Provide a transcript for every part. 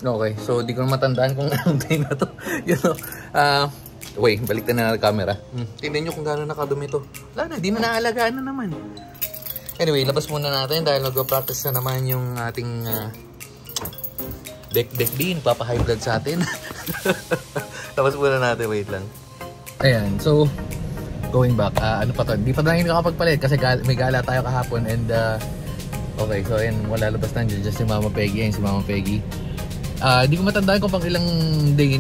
Okay, so di ko na matandaan kung anong day na to. You know, wait, baliktad na ang camera. Tingnan nyo kung gano'n nakadumi to. Wala na, di na naalagaan na naman. Anyway, labas muna natin dahil nag-practice na naman yung ating deck din. Papa-high blood sa atin. Labas muna natin, wait lang. Ayan, so going back, ano pa to? Di pa tayo nakapagpalit kasi may gala tayo kahapon and okay, so ayan, wala labas na dyan. Just si Mama Peggy, ayan si Mama Peggy. Di ko matandaan kung pang ilang day,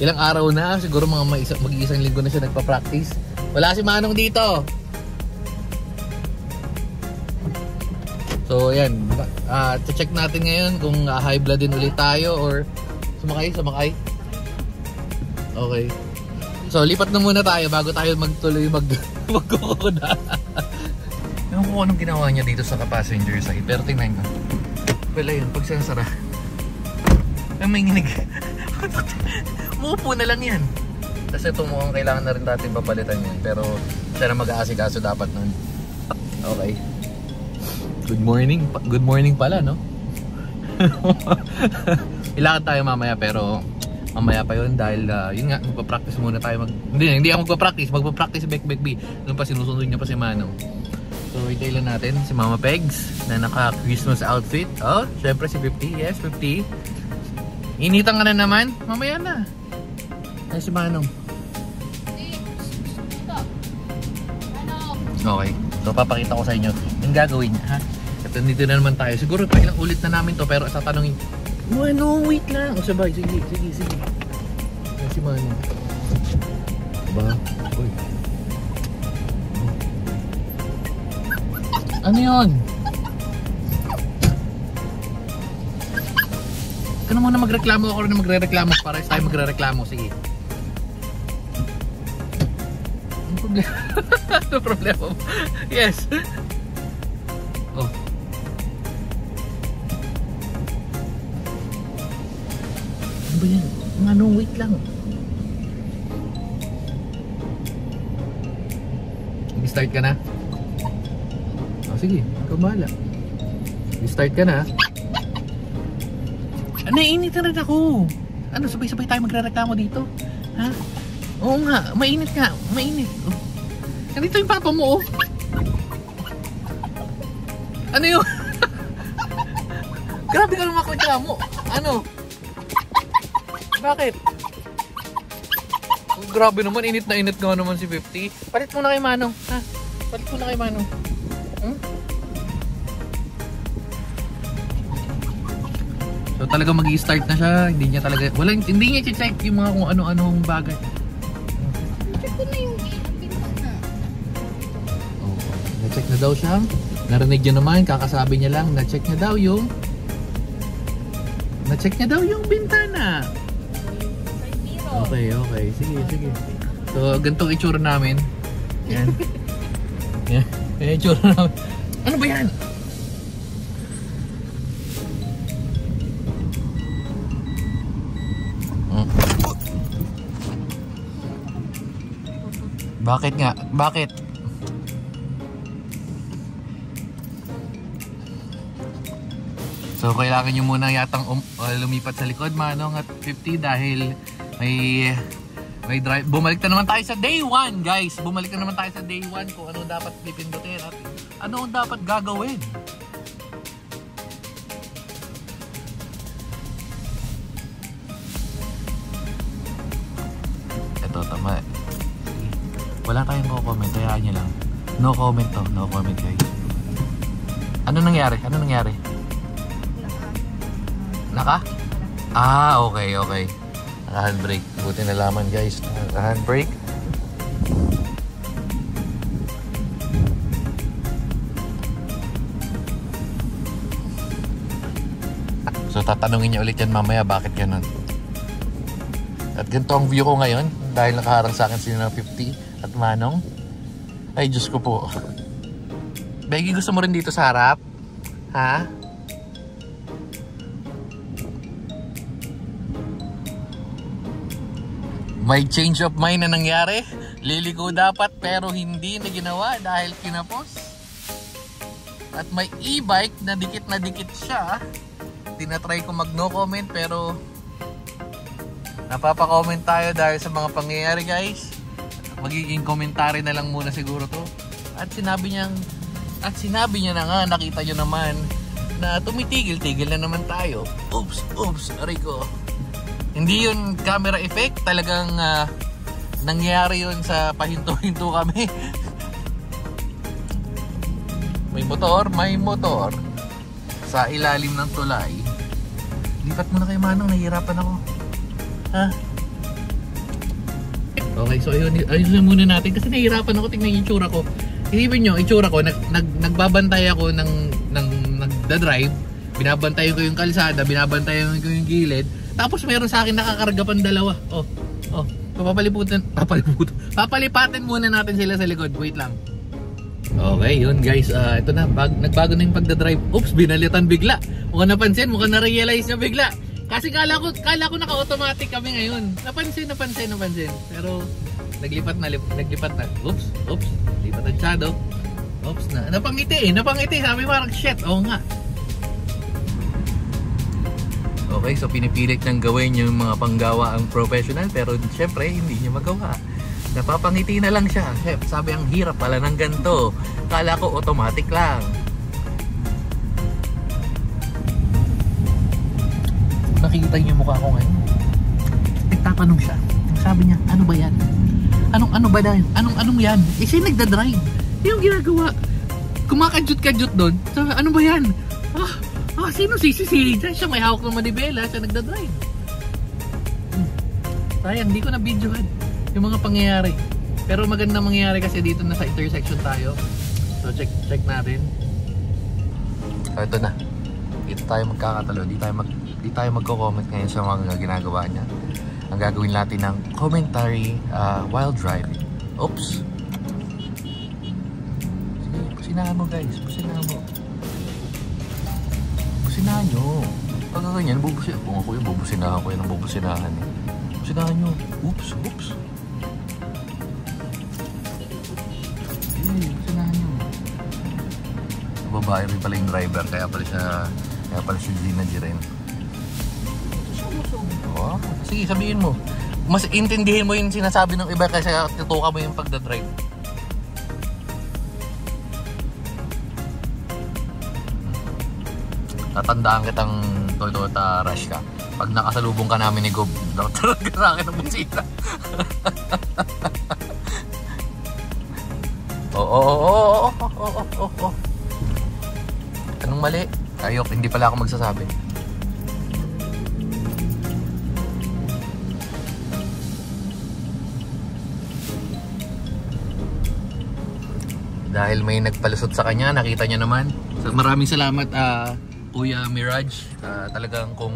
ilang araw na, siguro mga mag-iisang linggo na siya nagpa-practice. Wala si Manong dito. So ayan, check natin ngayon kung high blood din ulit tayo or sumakay. Okay. So lipat na muna tayo bago tayo magtuloy magkukuda. Ewan ko anong ginawa niya dito sa passenger side, pero tingnan ko. Wala yun, pag sinasara. Ay, may nginig. Muupo na lang yan. Kasi ito mukhang kailangan na rin natin papalitan yan. Pero siya na mag-aasikaso dapat nun. Okay. Good morning pala, no? Ilakad tayo mamaya pero mamaya pa yun dahil yun nga, magpa-practice muna tayo. Hindi ako magpa-practice. Magpa-practice si Bek B. Doon pa sinusunod niya pa si Manong. So hintay lang natin si Mama Pegs na naka-Christmas outfit. Oh, syempre si 50. Yes, 50. Initan ka na naman? Mamaya na. Ay, si Manong. Okay. So, papakita ko sa inyo yung gagawin niya, ha? At nandito na naman tayo. Siguro pa ilang ulit na namin to, pero sa tanongin, Manong, wait lang. O, sabay. Sige. Ay, si Manong. Diba? Uy. Ano yun? Ka na muna magreklamo ako rin na magre-reklamo para tayo magre-reklamo. Sige. Ano problema? Ano problema mo? Yes. Oh. Ano ba yan? Ano? Wait lang. Start ka na? Oh, sige. Ikaw bahala. Start ka na. Naiinit na rin ako. Ano, sabay-sabay tayo magre-reklamo dito? Ha? Oo nga, mainit nga. Mainit. Oh. Nandito yung papa mo, oh. Ano yun? Grabe ka naman magreklamo. Ano? Bakit? Oh, grabe naman, init na init nga naman si 50. Palit muna kay Manong. Ha? Palit muna kay Manong. So talaga mag-i-start na siya, hindi niya talaga, hindi niya i-check yung mga kung ano-anong bagay. Check ko na yung bintana. Oh, na-check na daw siya. Narinig niyo naman, kakasabi niya lang, na-check niya daw yung bintana. Okay. Sige. So ganitong itsura namin. Yan. Yan itsura namin. Ano ba yan? Bakit nga? Bakit? So kailangan nyo muna yatang lumipat sa likod, Manong, at 50 dahil may drive. Bumalik na naman tayo sa day 1, guys. Bumalik na naman tayo sa day 1 kung ano dapat pipindutin at ano dapat gagawin. Ito, tama. Wala tayong no-comment, hayaan nyo lang. No comment to, no comment guys. Ano nangyari? Naka? Okay. Naka-handbrake. Buti nalaman guys. Naka-handbrake. So tatanungin niya ulit yan mamaya bakit ganun. At ganito ang view ko ngayon dahil nakaharang sa akin sino ng 50 at Manong. Ay Diyos ko po. Becky, gusto mo rin dito sa harap? Ha? May change of mind na nangyari. Liligo dapat pero hindi na ginawa dahil kinapos. At may e-bike na dikit siya. tinatry ko mag no comment pero napapa-comment tayo dahil sa mga pangyayari guys. Magiging komentary na lang muna siguro to. At sinabi niya na nga, nakita nyo naman na tumitigil-tigil na naman tayo. Oops, aray ko. Hindi yun camera effect, talagang nangyari yun sa pahinto-hinto kami. May motor sa ilalim ng tulay. Lipat mo na kay Manong, nahihirapan ako. Ha? Okay, so ayusin muna natin kasi nahihirapan ako. Tingnan yung itsura ko. Isipin nyo, itsura ko, nagbabantay ako ng nagda-drive. Binabantayan ko yung kalsada, binabantayan ko yung gilid. Tapos meron sa akin nakakarga pang dalawa. Papalipatin muna natin sila sa likod. Wait lang. Okay, yun guys. Ito na, nagbago na yung pagda-drive. Oops, binalitan bigla. Mukhang napansin, mukhang na-realize niya bigla. Kasi kala ko naka-automatic kami ngayon. Napansin. Pero naglipat na. Oops. Lipat ang shadow. Oops na. Napangiti. Sabi parang shit. Oo nga. Okay, so pinipilit niyang gawin yung mga panggawa ang professional. Pero syempre, hindi niya magawa. Napapangiti na lang siya. Chef, sabi ang hirap pala ng ganito. Kala ko automatic lang. Nakikita niyo yung mukha ko ngayon. Nagtatanong siya. Sabi niya, ano ba yan? Ano ba yan? Anong yan? Siya nagdadrive. Yung ginagawa. Kumakadyot-kadyot doon. So, ano ba yan? Sino sisisilig dyan? Siya may hawak ng manibela. Siya nagdadrive. Sayang, hindi ko na videohan yung mga pangyayari. Pero maganda mangyayari kasi dito na sa intersection tayo. So, check natin. So, ito na. Dito tayo magkakatalo. Di tayo magko-comment ngayon sa mga ginagawa niya. Ang gagawin natin ng commentary while driving. Oops. Sige, pusinahan mo guys. Pusinahan nyo. Pag ganyan, bubusinahan. Kung ako yung bubusinahan ko, yan ang bubusinahan eh. Pusinahan nyo. Oops. Pusinahan nyo. Babae rin pala yung driver, kaya pala siya Gina rin. Sige, sabihin mo. Mas intindihin mo yung sinasabi ng iba kasi tutuka mo yung pagdadrive. Tatandaan kitang Toyota Rush ka. Pag nakasalubong ka namin ni Gob, talaga sa akin ang busita. Anong mali? Ayok, hindi pala ako magsasabi. Dahil may nagpalusot sa kanya, nakita niya naman. So, maraming salamat Kuya Mirage. Talagang kung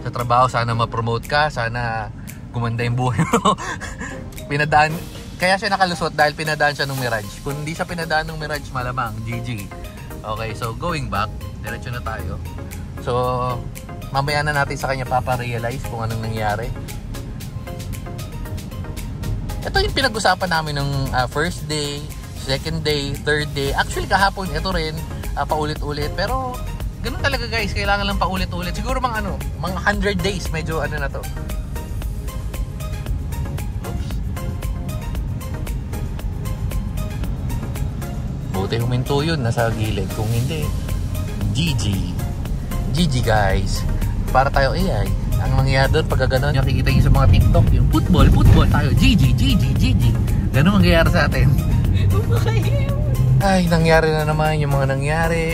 sa trabaho sana ma-promote ka, sana gumanda yung buhay mo. Kaya siya nakalusot dahil pinadaan siya ng Mirage. Kung hindi siya pinadaan ng Mirage, malamang GG. Okay, so going back, diretso na tayo. So mamaya na natin sa kanya papa-realize kung anong nangyari. Ito yung pinag-usapan namin ng first day, second day, third day. Actually kahapon ito rin paulit-ulit, pero ganun talaga guys, kailangan lang paulit-ulit. Siguro mga 100 days medyo na to. Oops. Buti huminto yun, nasa gilid. Kung hindi, GG guys. Para tayo AI. Ang mangyayari doon pag gano'n, nakikita nyo sa mga TikTok, yung football tayo, GG. Ganun mangyayari sa atin. Ay, nangyari na naman yung mga nangyari.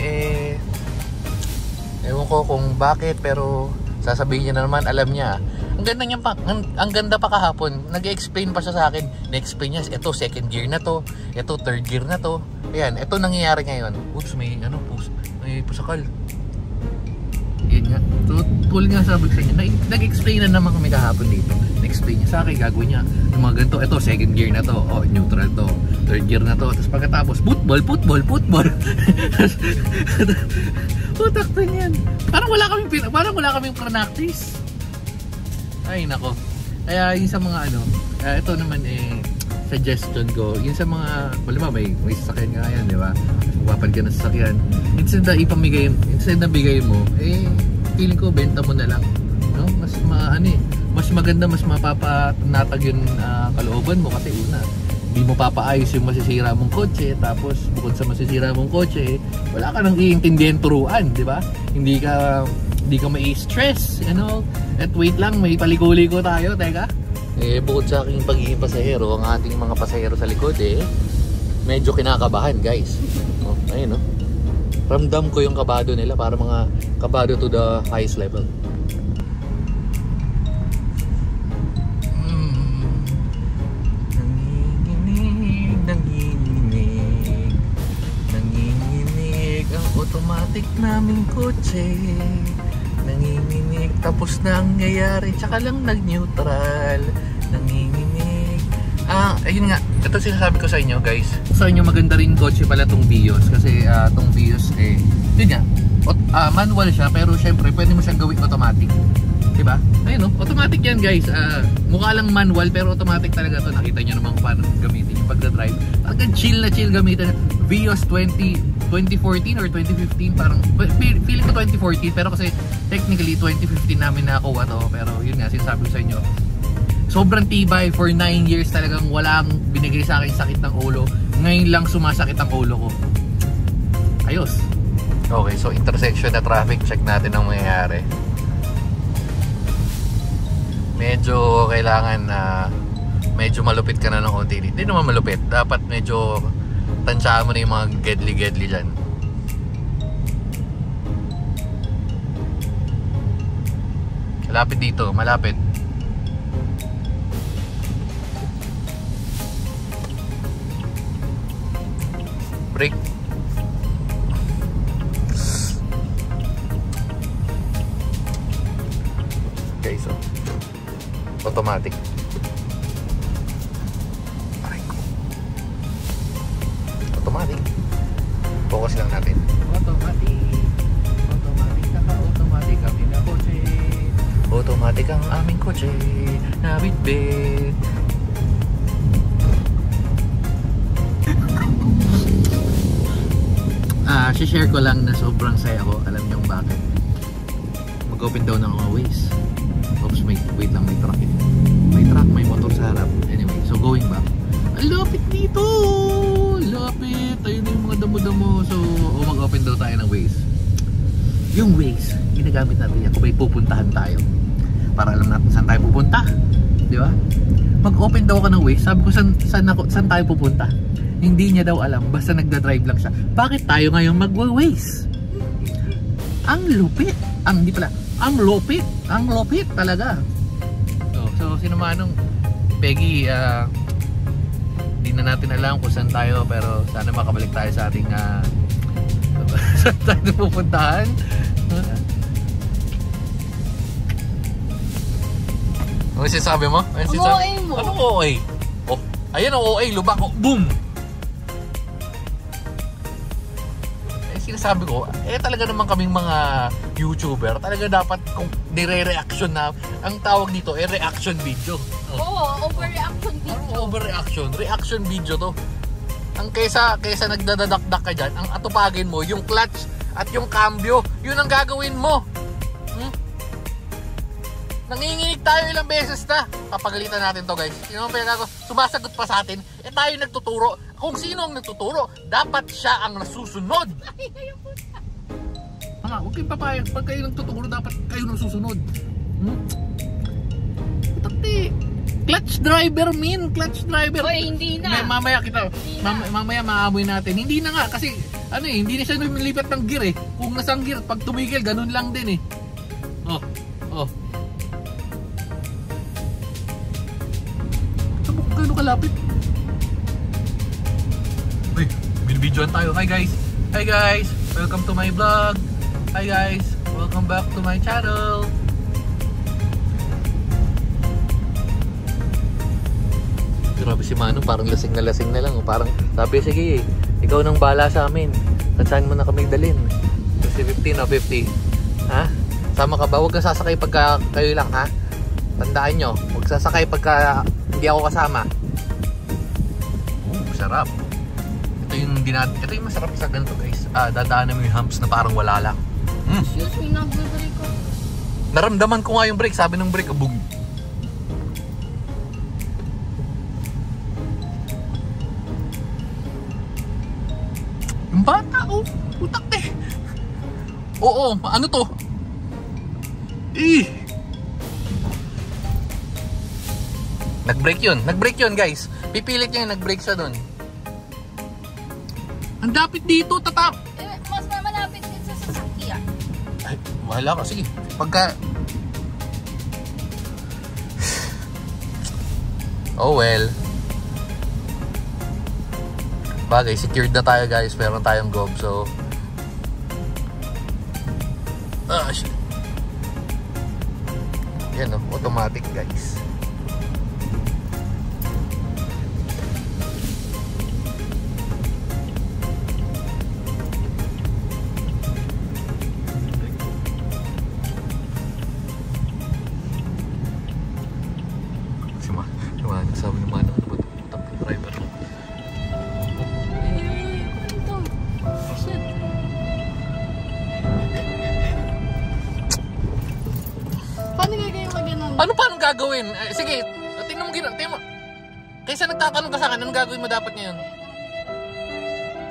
Ewan ko kung bakit, pero sasabihin niya na naman, alam niya. Ang ganda pa kahapon, nag-explain pa siya sa akin. Na-explain niya, ito second gear na to, ito third gear na to. Ayan, ito nangyayari ngayon. Oops, may pusakal. Yan nga. So, cool nga sabi sa inyo. Nag-explain na naman kami kahapon dito. Na-explain niya sa akin, gagawin niya. Yung mga ganito, ito second gear na to, neutral to, third gear na to. Tapos pagkatapos, football. Putak na yan. Parang wala kaming practice. Ay nako. Kaya yung sa mga ito naman suggestion ko, yung sa mga may sasakyan ka yan, di ba? Magpapal ka ng sasakyan. Instead na bigay mo, feeling ko benta mo na lang, no? Mas mas maganda, mas mapapanatag yung kalooban mo kasi una, hindi mo papaayos yung masisira mong kotse, tapos bukod sa masisira mong kotse, wala ka nang iintindihan turuan, di ba? Hindi ka mai-stress, you know? At wait lang, may paliko-liko tayo, teka. Bukod sa aking pagiging pasahero, ang ating mga pasahero sa likod medyo kinakabahan, guys. Ayun, no? Ramdam ko yung kabado nila, para mga kabado to the highest level. Nanginginig ang automatic naming kotse. Nanginginig, tapos na ang nangyayari, tsaka lang nag-neutral. Nanginginig. Ayun nga, ito sinasabi ko sa inyo, guys. Sa inyo maganda rin kotse pala tong Vios, kasi tong Vios yun nga, manual siya, pero syempre pwede mo siyang gawin automatic, diba? Ayun, no? Automatic yan, guys. Mukha lang manual, pero automatic talaga to. Nakita nyo naman kung paano gamitin yung pagdadrive. Talagang chill na chill gamitin. Vios 2014 or 2015, parang feeling ko 2014, pero kasi technically 2015 namin nakakuha to. Pero yun nga, sinasabi ko sa inyo, sobrang tibay. For 9 years talagang walang binigay sa akin sakit ng ulo. Ngayon lang sumasakit ang ulo ko. Ayos. Okay, so intersection na traffic, check natin ang mangyayari. Medyo kailangan medyo malupit ka na ng konti. Hindi naman malupit, dapat medyo tansyahan mo na yung mga gedli-gedli dyan. Malapit dito, malapit. Brake. Okay, so automatic. Automatic. Focus lang natin. Automatic. Automatic, naka-automatic kami na kotse. Automatic ang aming kotse na bitbit. share ko lang na sobrang saya ko. Alam niyo kung bakit. Mag-open down ng mga ways. Oops, wait lang, may truck may truck, may motor sa harap. Anyway, so going back, ang lapit dito, lapit, ayun na yung mga damo-damo. So mag-open daw tayo ng ways. Yung ways, ginagamit natin yan kung may pupuntahan tayo, para alam natin saan tayo pupunta, di ba? Mag-open daw ka ng ways. Sabi ko, saan tayo pupunta? Hindi niya daw alam, basta nagda-drive lang siya. Bakit tayo ngayon mag-ways? Ang lupit. Ang lupit talaga. So sino manong Peggy, hindi na natin alam kung saan tayo, pero sana makabalik tayo sa ating saan tayo pupuntahan. Ano sinasabi mo? Ang OA mo. Ano OA? Oh, ayan ang OA, lubak ko. Boom! Sinasabi ko, talaga naman kaming mga YouTuber, talaga dapat kung nire-reaction na, ang tawag dito reaction video. Oo, overreaction video. Overreaction, reaction video to. Ang kaysa nagdadadakdak ka dyan, ang atupagin mo, yung clutch at yung cambio, yun ang gagawin mo. Nanginginig tayo ilang beses na. Papagalitan natin to, guys. Sino ang pinagago? Sumasagot pa sa atin. Tayo nagtuturo. Kung sino ang nagtuturo, dapat siya ang nasusunod. Huwag kayong papayag. Pag kayo nagtuturo, dapat kayo nasusunod. Tati. Clutch driver, clutch driver. Oy, hindi na. Mamaya kita. Mamaya maamoy natin. Hindi na nga kasi hindi na siya lumilipat ng gear eh. Kung nasang gear, pag tumigil, ganun lang din eh. Oh. Gano'n kalapit. Uy, binibidyoan tayo. Hi guys, welcome to my vlog. Hi guys, welcome back to my channel. Grabe si Mano, parang lasing na lang. Parang sabi, sige ikaw nang bahala sa amin. Saan mo na kami dalhin? Kasi 15 o 50. Ha? Sama ka ba? Huwag kang sasakay pagka kayo lang, ha? Tandaan nyo, huwag sasakay pagka hindi ako kasama. Sarap. Ito yung masarap sa ganito, guys. Dadaanan mo yung humps na parang wala lang. Excuse me, nag-brake ako. Naramdaman ko nga yung brake. Sabi ng brake, boom. Yung bata, oh. Putak eh. Oo, ano to? Nag-brake yun guys. Pipilit niya yung nag-brake siya dun. Ang dapit dito, tatap. Mas malapit din sa sasakyan. Ay, wala ka. Sige. Pagka... Oh well. Bagay, secured na tayo guys. Meron tayong gob, so... Ah, shit. Yan o, automatic guys. Sabi ng mga naman ba ito? Putang driver mo. Ito. Shit. Paano gagawin mo ganun? Paano gagawin? Sige, tingnan mo tingnan mo. Kaysa nagtatanong ka sa akin, anong gagawin mo dapat ngayon?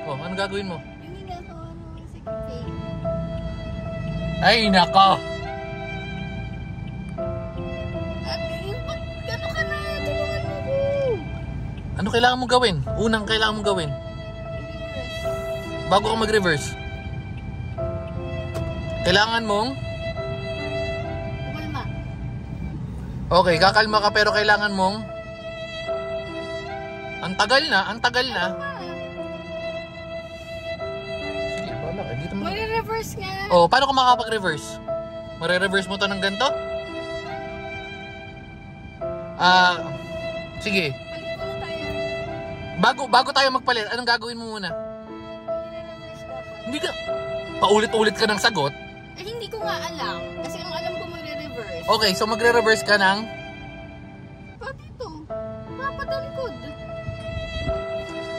Oh, anong gagawin mo? Hindi nga ako si Kay. Ay, nako! Ano kailangan mong gawin? Unang kailangan mong gawin? Bago ka mag-reverse. Kailangan mong? Kumalma. Okay, kakalma ka pero kailangan mong? Ang tagal na. Sige, bala ka. Dito mo. Mare-reverse nga. Oh, paano ka makapag-reverse? Mare-reverse mo to ng ganito? Sige. Bago tayo magpalit, anong gagawin mo muna? Hindi ka, paulit-ulit ka ng sagot. Eh, hindi ko nga alam. Kasi ang alam ko magre-reverse. Okay, so magre-reverse ka ng? Dito. Papatalikod.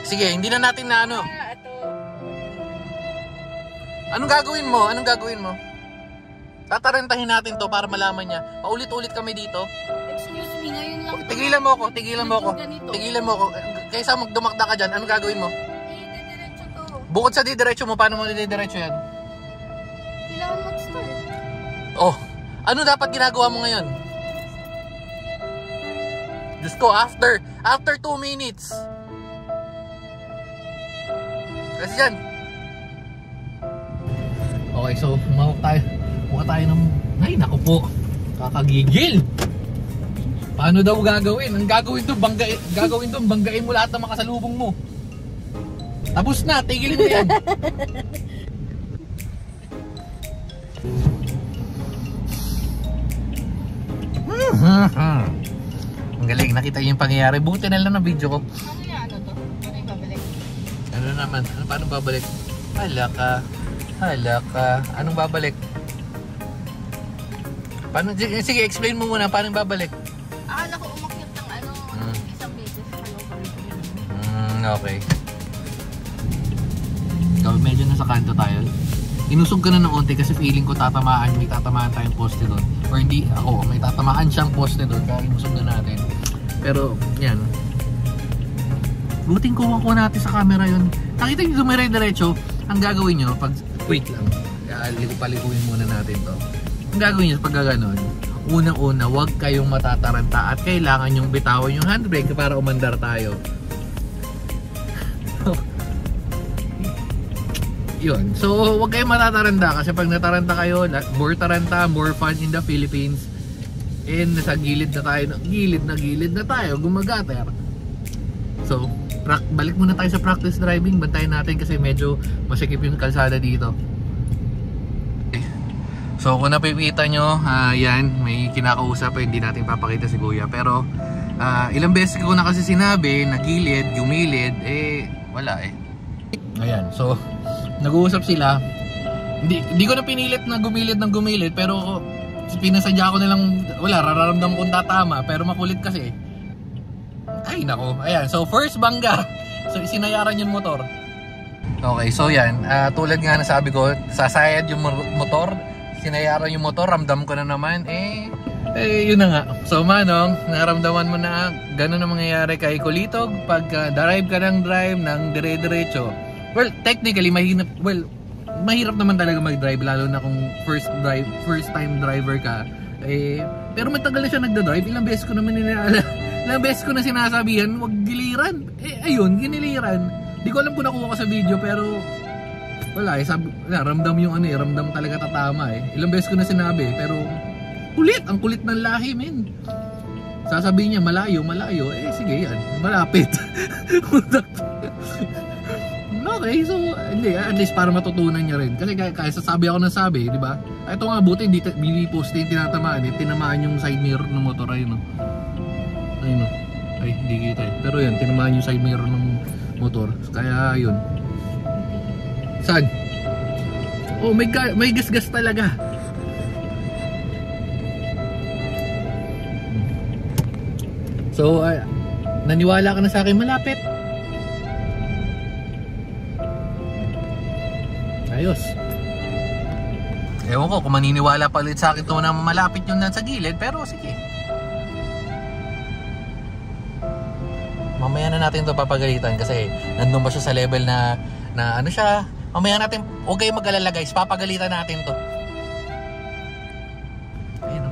Sige, hindi na natin na ano. Ito. Anong gagawin mo? Tatarentahin natin to para malaman niya. Paulit-ulit kami dito. Excuse me, ngayon lang. Tigilan mo ako. Kaysa magdumakda ka dyan, anong gagawin mo? Didiretso to. Bukod sa didiretso mo, paano mo didiretso yan? Kailangan mag-start. Oh, ano dapat ginagawa mo ngayon? Diyos ko, after 2 minutes. Kasi dyan. Okay, so Buka tayo ng... Ay, naku po. Kakagigil. Paano daw gagawin? Ang gagawin doon, banggain mo lahat ng makasalubong mo. Tapos na, tigilin mo yan. Ang galing, nakita niyo yung pangyayari. Buti na lang na video ko. Ano yan? Ano to? Ano yung babalik? Ano naman? Paano babalik? Hala ka. Anong babalik? Sige, explain mo muna. Paano babalik? Akala ko umakyat ng isang beses. Okay. So, medyo nasa kanto tayo. Inusog ka na ng onti kasi feeling ko may tatamaan tayong poste doon. Or hindi, may tatamaan siyang poste doon kaya inusog na natin. Pero, yan. Buting kuha natin sa camera yun. Nakita nyo dumire-diretso. Ang gagawin nyo, wait lang. Palikuin muna natin to. Ang gagawin nyo pag gano'n, unang-una, huwag kayong matataranta at kailangan yung bitawan yung handbrake para umandar tayo. Yun. So, huwag kayong matataranta kasi pag nataranta kayo, more taranta, more fun in the Philippines. And nasa gilid na tayo, gumagater. So, balik muna tayo sa practice driving. Bantayan natin kasi medyo masikip yung kalsada dito. So, kung napipita nyo, yan, may kinakausap, hindi natin papakita si Kuya. Pero, ilang beses ko na kasi sinabi, nagilid, gumilid, wala Ayan, so, nag-uusap sila. Hindi ko na pinilit na gumilid ng gumilid, pero pinasadya ko nilang, raramdam kong tatama, pero makulit kasi. Ay, nako. Ayan, so first bangga. So, isinayaran yung motor. Okay, so yan, tulad nga na sabi ko, sasayad yung motor, sinayaran yung motor, ramdam ko na naman, yun na nga. So Manong, naramdaman mo na gano'n ang mangyayari kay Kulitog pag drive ka ng dire-diretso. Well, technically, mahirap naman talaga mag-drive, lalo na kung first time driver ka. Pero matagal na siya nagda-drive, ilang beses ko na sinasabihan, wag giliran. Ayun, giniliran. Di ko alam kung nakuha ko sa video, pero wala ramdam yung ramdam talaga tatama Ilang beses ko na sinabi, pero ang kulit ng lahi, men. Sasabihin niya malayo, sige yan, malapit. Okay, so hindi, at least para matutunan niya rin. Kasi kaya sasabi ako ng sabi, di ba? Ito nga, buti hindi post yung tinatamaan, tinamaan yung side mirror ng motor, ayun ay hindi kita pero yan, tinamaan yung side mirror ng motor, kaya yun. Saan? Oh, may gas talaga. So naniwala ka na sa akin malapit. Ayos. Ewan ko kung maniniwala pa ulit sa akin to na malapit yung nasa gilid, pero sige. Mamaya na natin ito papagalitan kasi nandun ba siya sa level na ano siya. Mamaya natin, huwag kayong mag-alala guys, papagalitan natin to. Ayun.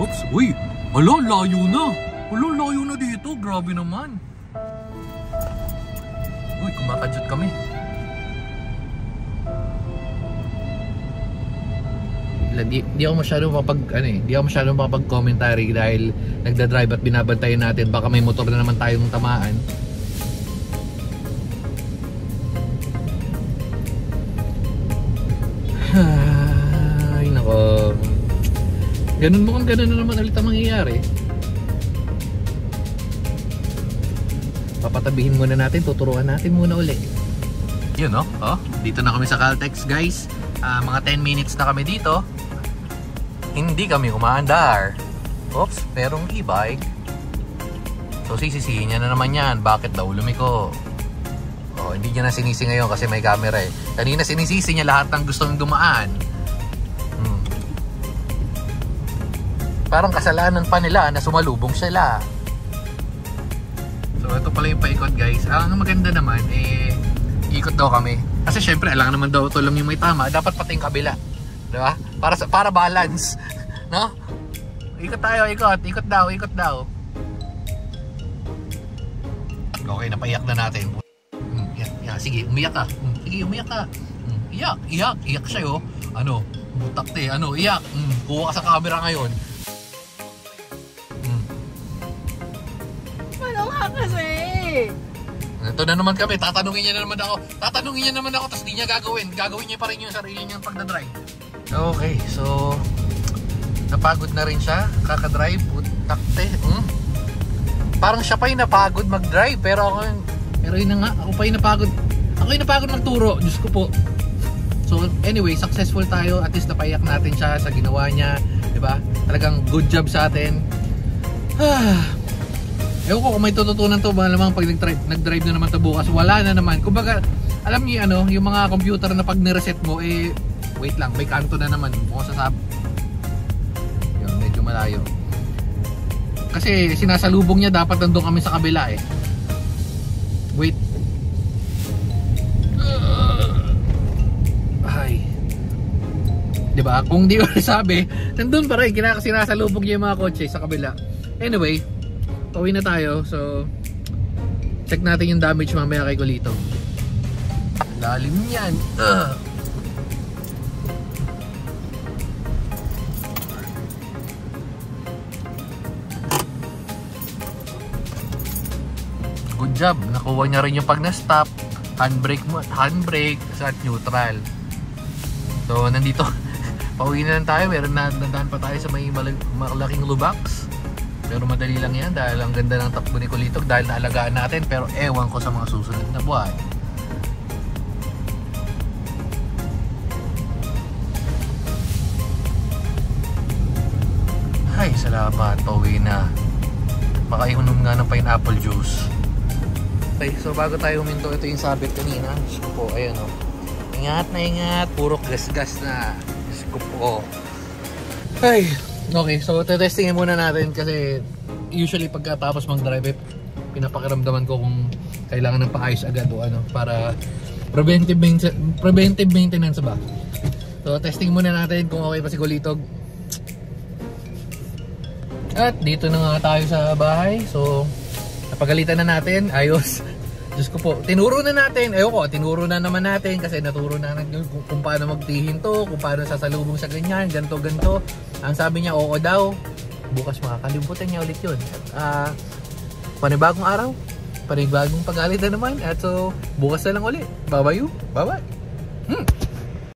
Oops, uy, layo na dito, grabe naman. Uy, kumakadyot kami. Di ako masyadong makapag-commentary dahil nagda-drive at binabantayan natin, baka may motor na naman tayong tamaan. Ay nako, ganun na naman ulit ang mangyayari. Papatabihin muna natin, tuturuan natin muna ulit. Yun dito na kami sa Caltex guys. Mga 10 minutes na kami dito. Hindi kami umaandar. Oops, merong e-bike. So sisisihin niya na naman yan. Bakit daw lumiko? Hindi niya na sinisi ngayon kasi may camera Kanina sinisisi niya lahat ng gustong dumaan. Parang kasalanan pa nila na sumalubong sila. So ito pala yung paikot guys. Ang maganda naman ikot daw kami. Kasi syempre alam naman daw ito lang yung may tama. Dapat pati yung kabila, diba? Para balance, no? Ikot tayo, ikot daw. Okay, napaiyak na natin. Sige, umiyak ka. Iyak siya butakte, iyak. Kuha ka sa camera ngayon. Ano nga kasi? Ito na naman kami, tatanungin niya naman ako, tapos di niya gagawin niya pa rin yung sarili niyang pagdadrive. Okay, so napagod na rin siya, kakadrive, takte. Parang siya pa yung napagod mag-drive, pero yun na nga, ako pa yung napagod magturo, Diyos ko po. So anyway, successful tayo, at least napaiyak natin siya sa ginawa niya, diba? Talagang good job sa atin. Ewan ko kung may tututunan to, malamang pag nag-drive na naman to bukas, wala na naman. Kumbaga, alam niyo yung mga computer na pag nireset mo, wait lang, may kanto na naman. Kung sasabi, yun, medyo malayo. Kasi sinasalubong niya, dapat nandun kami sa kabila Wait. Ay. Diba? Kung di ko sabi, nandun pa rin, sinasalubong niya yung mga kotse sa kabila. Anyway, pauwi na tayo, so check natin yung damage mamaya kay Kulito. Lalim yan. Good job, nakuha niya rin yung pag na-stop. Handbrake at neutral. So nandito, pauwi na lang tayo. Meron na nandahan pa tayo sa may malaking lubaks. Pero madali lang yan dahil ang ganda ng takbo ni Kulitog dahil naalagaan natin, pero ewan ko sa mga susunod na buwan. Ay, salamat, pauwi na. Makainom nga ng pineapple juice. Okay, so bago tayo huminto, ito yung sabit kanina. Diyos ko po, ayan o. Ingat na ingat, puro gas-gas na. Diyos ko po. Ay, okay, so testingin muna natin kasi usually pagkatapos mag-drive, pinapakiramdaman ko kung kailangan ng paayos agad o ano para preventive maintenance ba. So testing muna natin kung okay pa si Kulitog. At dito na nga tayo sa bahay. So napagalitan na natin, ayos. Diyos ko po, tinuro na natin. Tinuro na naman natin kasi naturo na kung paano magtihin to, kung paano sasalubong sa ganyan, ganto. Ang sabi niya, oo daw. Bukas makakalimutan niya ulit yun. Panibagong araw, panibagong pag-alit na naman. At so, bukas na lang ulit. Bye-bye.